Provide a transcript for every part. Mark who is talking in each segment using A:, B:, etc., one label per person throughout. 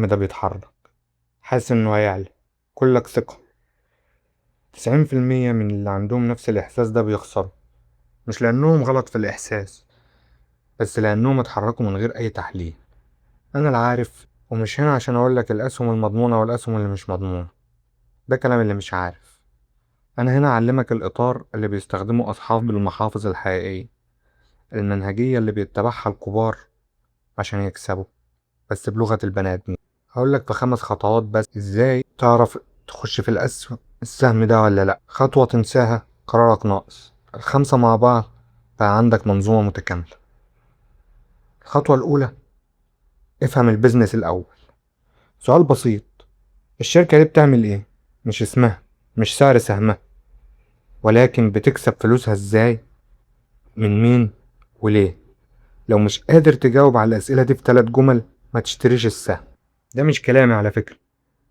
A: السهم ده بيتحرك، حاسس انه هيعلى، كلك ثقة. 90% من اللي عندهم نفس الإحساس ده بيخسروا، مش لأنهم غلط في الإحساس، بس لأنهم اتحركوا من غير أي تحليل. أنا العارف، ومش هنا عشان أقولك الأسهم المضمونة والأسهم اللي مش مضمونة، ده كلام اللي مش عارف. أنا هنا أعلمك الإطار اللي بيستخدمه أصحاب المحافظ الحقيقية، المنهجية اللي بيتبعها الكبار عشان يكسبوا، بس بلغة البني آدمين. هقولك في 5 خطوات بس إزاي تعرف تخش في السهم ده ولا لأ. خطوة تنساها قرارك ناقص، ال5 مع بعض بقى عندك منظومة متكاملة. الخطوة الأولى، افهم البيزنس الأول. سؤال بسيط، الشركة دي بتعمل إيه؟ مش اسمها، مش سعر سهمها، ولكن بتكسب فلوسها إزاي، من مين، وليه. لو مش قادر تجاوب على الأسئلة دي في 3 جمل، ما تشتريش السهم. ده مش كلامي على فكرة،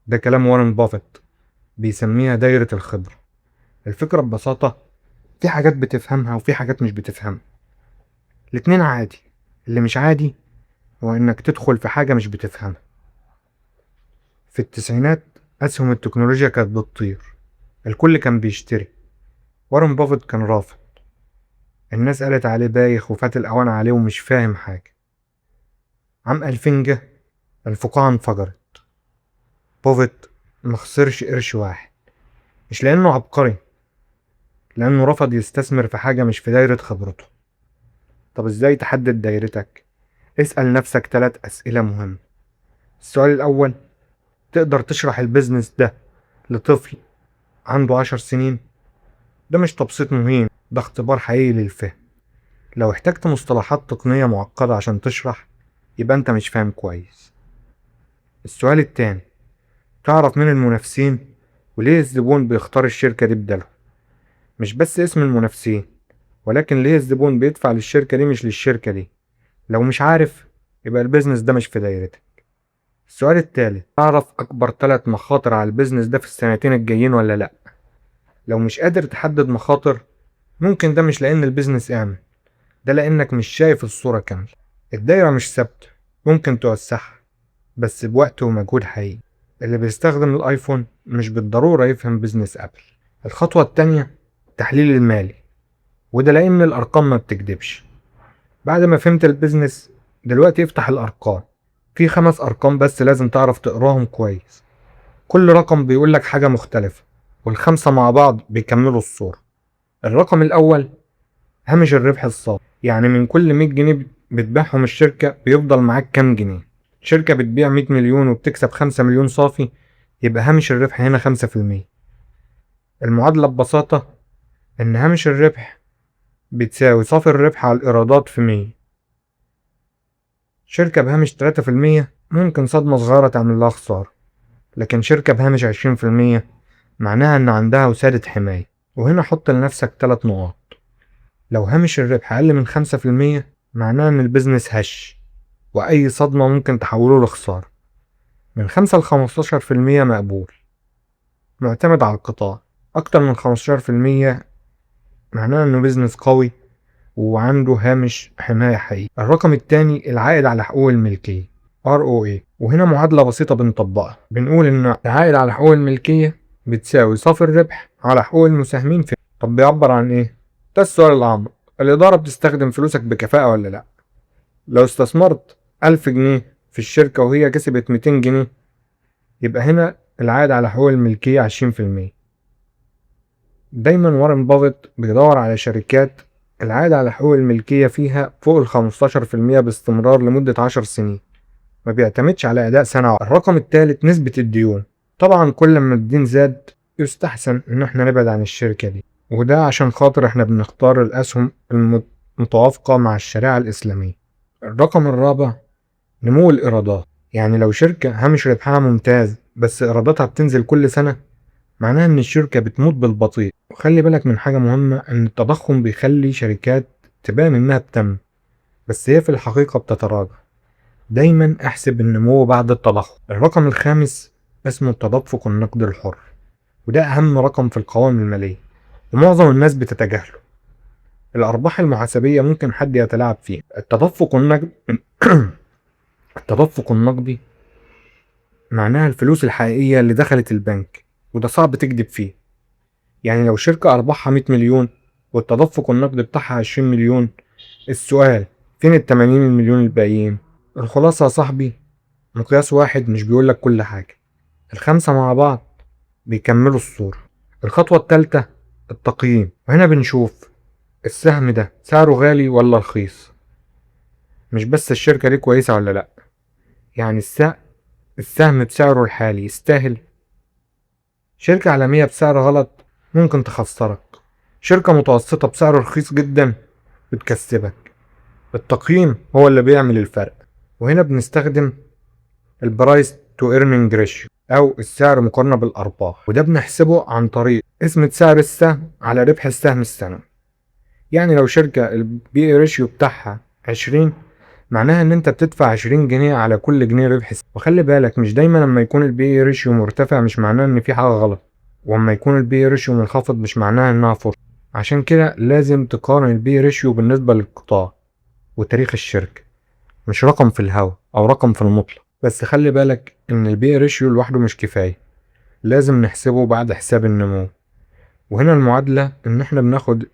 A: ده كلام وارن بافيت، بيسميها دايرة الخبرة. الفكرة ببساطة، في حاجات بتفهمها وفي حاجات مش بتفهمها، الاتنين عادي. اللي مش عادي هو انك تدخل في حاجة مش بتفهمها. في التسعينات اسهم التكنولوجيا كانت بتطير، الكل كان بيشتري، وارن بافيت كان رافض. الناس قالت عليه بايخ وفات الاوان عليه ومش فاهم حاجة. عام 2000 جه، الفقاعة انفجرت. بافيت مخسرش قرش واحد، مش لانه عبقري، لانه رفض يستثمر في حاجة مش في دايرة خبرته. طب ازاي تحدد دايرتك؟ اسأل نفسك 3 اسئلة مهمة. السؤال الاول، تقدر تشرح البيزنس ده لطفل عنده 10 سنين؟ ده مش تبسيط مهين، ده اختبار حقيقي للفهم. لو احتجت مصطلحات تقنية معقدة عشان تشرح، يبقى انت مش فاهم كويس. السؤال التاني، تعرف مين المنافسين وليه الزبون بيختار الشركة دي بداله. مش بس اسم المنافسين، ولكن ليه الزبون بيدفع للشركة دي مش للشركة دي. لو مش عارف، يبقى البيزنس ده مش في دايرتك. السؤال التالت، تعرف أكبر 3 مخاطر على البيزنس ده في السنتين الجايين ولا لأ. لو مش قادر تحدد مخاطر، ممكن ده مش لأن البيزنس آمن، ده لأنك مش شايف الصورة كاملة. الدايرة مش ثابتة، ممكن توسعها، بس بوقت ومجهود حقيقي. اللي بيستخدم الآيفون مش بالضرورة يفهم بيزنس أبل. الخطوة التانية، التحليل المالي، وده لأن الأرقام ما بتكدبش. بعد ما فهمت البيزنس، دلوقتي افتح الأرقام. في 5 أرقام بس لازم تعرف تقراهم كويس، كل رقم بيقولك حاجة مختلفة، والخمسة مع بعض بيكملوا الصورة. الرقم الأول، هامش الربح الصافي، يعني من كل 100 جنيه بتبيعهم الشركة بيفضل معاك كام جنيه. شركة بتبيع 100 مليون وبتكسب 5 مليون صافي، يبقى هامش الربح هنا 5%. المعادلة ببساطة إن هامش الربح بتساوي صافي الربح على الإيرادات في 100. شركة بهامش 3% ممكن صدمة صغيرة تعمل لها خسارة، لكن شركة بهامش 20% معناها إن عندها وسادة حماية. وهنا حط لنفسك 3 نقاط. لو هامش الربح أقل من 5%، معناه إن البيزنس هش، وأي صدمة ممكن تحوله لخسارة. من 5 ل15% مقبول، معتمد على القطاع. أكتر من 15% معناه إنه بيزنس قوي وعنده هامش حماية حقيقي. الرقم التاني، العائد على حقوق الملكية، ROA. وهنا معادلة بسيطة بنطبقها، بنقول إن العائد على حقوق الملكية بتساوي صافي الربح على حقوق المساهمين في. طب بيعبر عن إيه؟ ده السؤال الأعمق. الإدارة بتستخدم فلوسك بكفاءة ولا لأ؟ لو استثمرت 1000 جنيه في الشركة وهي كسبت 200 جنيه، يبقى هنا العائد على حقوق الملكية 20%. دايما وارن بافيت بيدور على شركات العائد على حقوق الملكية فيها فوق 15% باستمرار لمدة 10 سنين، ما بيعتمدش على أداء سنة. الرقم الثالث، نسبة الديون. طبعا كل ما الدين زاد، يستحسن إن احنا نبعد عن الشركة دي، وده عشان خاطر احنا بنختار الأسهم المتوافقة مع الشريعة الإسلامية. الرقم الرابع، نمو الإيرادات. يعني لو شركة هامش ربحها ممتاز بس إيراداتها بتنزل كل سنة، معناها إن الشركة بتموت بالبطيء. وخلي بالك من حاجة مهمة، إن التضخم بيخلي شركات تبان إنها بتنمو، بس هي في الحقيقة بتتراجع. دايما احسب النمو بعد التضخم. الرقم الخامس اسمه التدفق النقدي الحر، وده أهم رقم في القوائم المالية ومعظم الناس بتتجاهله. الأرباح المحاسبية ممكن حد يتلاعب فيها. التدفق النقدي معناها الفلوس الحقيقية اللي دخلت البنك، وده صعب تكذب فيه. يعني لو شركة أرباحها 100 مليون والتدفق النقدي بتاعها 20 مليون، السؤال فين ال80 مليون الباقيين؟ الخلاصة يا صاحبي، مقياس واحد مش بيقولك كل حاجة، الخمسة مع بعض بيكملوا الصورة. الخطوة التالتة التقييم، وهنا بنشوف السهم ده سعره غالي ولا رخيص. مش بس الشركة دي كويسة ولا لأ، يعني السهم بسعره الحالي يستاهل. شركة عالمية بسعر غلط ممكن تخسرك، شركة متوسطة بسعر رخيص جدا بتكسبك. التقييم هو اللي بيعمل الفرق. وهنا بنستخدم البرايس تو ايرنينج ريشيو او السعر مقارنة بالارباح، وده بنحسبه عن طريق قسمة سعر السهم على ربح السهم السنوي. يعني لو شركة البي اي ريشيو بتاعها 20، معناها ان انت بتدفع 20 جنيه على كل جنيه ربح. وخلي بالك مش دايما لما يكون البي اي ريشيو مرتفع مش معناه ان في حاجة غلط، واما يكون البي اي ريشيو منخفض مش معناها انها فرصة. عشان كده لازم تقارن البي اي ريشيو بالنسبة للقطاع وتاريخ الشركة، مش رقم في الهوا او رقم في المطلق. بس خلي بالك ان البي اي ريشيو لوحده مش كفاية، لازم نحسبه بعد حساب النمو. وهنا المعادلة ان احنا بناخد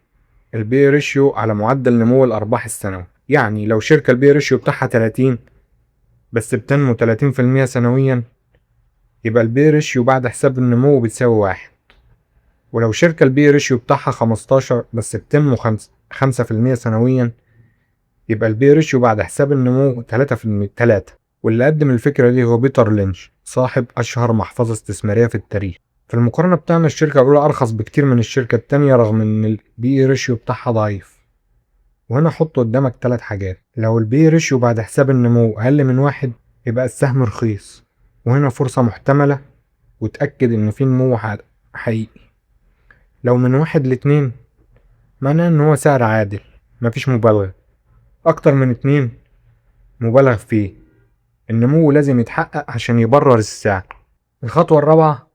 A: البي ريشيو على معدل نمو الارباح السنوي. يعني لو شركة البي ريشيو بتاعها 30 بس بتنمو 30% سنويا، يبقى البي ريشيو بعد حساب النمو بتساوي 1. ولو شركة البي ريشيو بتاعها 15 بس بتنمو 5% سنويا، يبقى البي ريشيو بعد حساب النمو 3. واللي قدم الفكرة دي هو بيتر لينش، صاحب أشهر محفظة استثمارية في التاريخ. في المقارنة بتاعنا الشركة الأولى أرخص بكتير من الشركة التانية رغم إن البي ريشيو بتاعها ضعيف. وهنا حط قدامك 3 حاجات. لو البي ريشيو بعد حساب النمو أقل من 1 يبقى السهم رخيص، وهنا فرصة محتملة وتأكد إن في نمو حقيقي. لو من 1 ل2 معناه إن هو سعر عادل مفيش مبالغة. أكتر من 2 مبالغ فيه، النمو لازم يتحقق عشان يبرر السعر. الخطوة الرابعة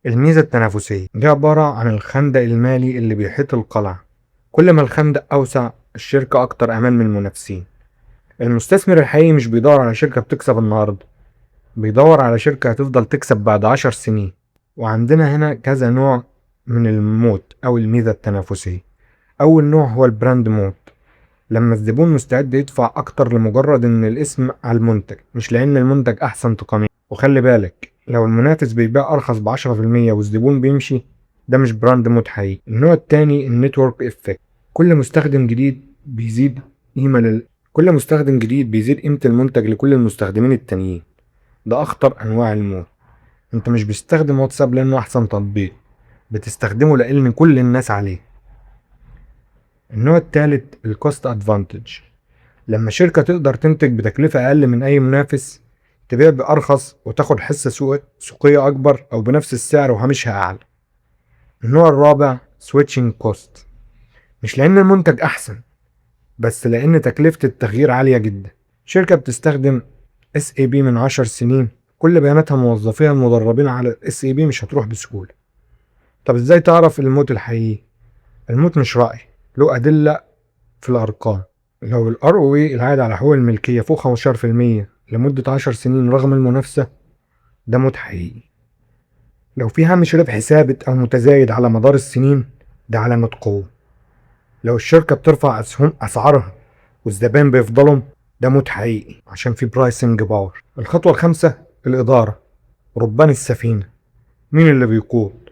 A: الميزة التنافسية، دي عبارة عن الخندق المالي اللي بيحيط القلعة. كل ما الخندق أوسع الشركة أكتر أمان من المنافسين. المستثمر الحقيقي مش بيدور على شركة بتكسب النهاردة، بيدور على شركة هتفضل تكسب بعد 10 سنين. وعندنا هنا كذا نوع من الموت أو الميزة التنافسية. أول نوع هو البراند موت، لما الزبون مستعد يدفع أكتر لمجرد إن الاسم على المنتج مش لأن المنتج أحسن تقنيا. وخلي بالك لو المنافس بيبيع أرخص ب10% والزبون بيمشي، ده مش براند موت حقيقي. النوع التاني النتورك إفكت، كل مستخدم جديد بيزيد قيمة المنتج لكل المستخدمين التانيين. ده أخطر أنواع الموت. أنت مش بتستخدم واتساب لأنه أحسن تطبيق، بتستخدمه لأن كل الناس عليه. النوع التالت الكوست أدفانتج، لما شركة تقدر تنتج بتكلفة أقل من أي منافس، تبيع بأرخص وتاخد حصة سوقية أكبر أو بنفس السعر وهامشها أعلى. النوع الرابع switching cost، مش لأن المنتج أحسن بس لأن تكلفة التغيير عالية جدا. شركة بتستخدم SAP من 10 سنين، كل بياناتها موظفيها المدربين على SAP مش هتروح بسهولة. طب إزاي تعرف الموت الحقيقي؟ الموت مش رأي، له أدلة في الأرقام. لو ال ROE العائد على حقوق الملكية فوق 15% لمدة 10 سنين رغم المنافسة، ده موت حقيقي. لو في هامش ربح ثابت أو متزايد على مدار السنين، ده علامة قوة. لو الشركة بترفع أسعارها والزبائن بيفضلوا، ده موت حقيقي عشان في برايسنج باور. الخطوة الخامسة الإدارة، ربان السفينة، مين اللي بيقود؟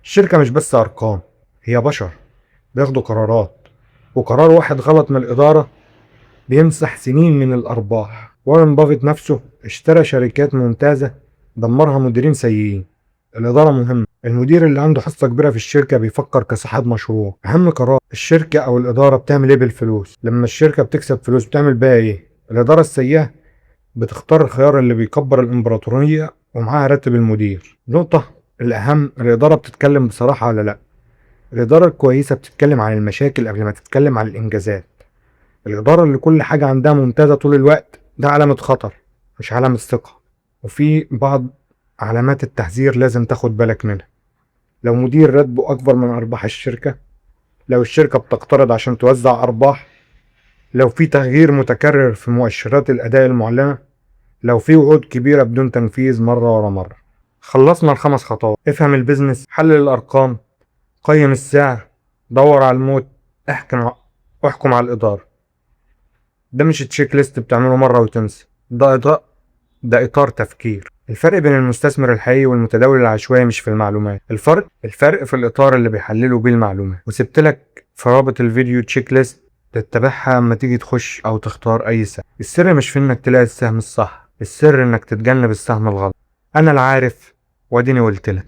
A: الشركة مش بس أرقام، هي بشر بياخدوا قرارات، وقرار واحد غلط من الإدارة بيمسح سنين من الأرباح. وارن بافيت نفسه اشترى شركات ممتازة دمرها مديرين سيئين. الإدارة مهمة، المدير اللي عنده حصة كبيرة في الشركة بيفكر كصاحب مشروع. أهم قرار، الشركة أو الإدارة بتعمل إيه بالفلوس؟ لما الشركة بتكسب فلوس بتعمل بيها إيه؟ الإدارة السيئة بتختار الخيار اللي بيكبر الإمبراطورية ومعاها راتب المدير. نقطة الأهم، الإدارة بتتكلم بصراحة ولا لأ؟ الإدارة الكويسة بتتكلم عن المشاكل قبل ما تتكلم عن الإنجازات. الإدارة اللي كل حاجة عندها ممتازة طول الوقت، ده علامة خطر مش علامة ثقة. وفي بعض علامات التحذير لازم تاخد بالك منها. لو مدير راتبه أكبر من أرباح الشركة، لو الشركة بتقترض عشان توزع أرباح، لو في تغيير متكرر في مؤشرات الأداء المعلنة، لو في وعود كبيرة بدون تنفيذ مرة ورا مرة. خلصنا ال5 خطوات: افهم البيزنس، حلل الأرقام، قيم السعر، دور على الموت، احكم على الإدارة. ده مش تشيك ليست بتعمله مرة وتنسى، ده إطار تفكير. الفرق بين المستثمر الحقيقي والمتداول العشوائي مش في المعلومات، الفرق في الإطار اللي بيحللوا بيه المعلومات. وسبت لك في رابط الفيديو تشيك ليست تتبعها اما تيجي تخش أو تختار أي سهم. السر مش في إنك تلاقي السهم الصح، السر إنك تتجنب السهم الغلط. أنا العارف واديني قلتلك.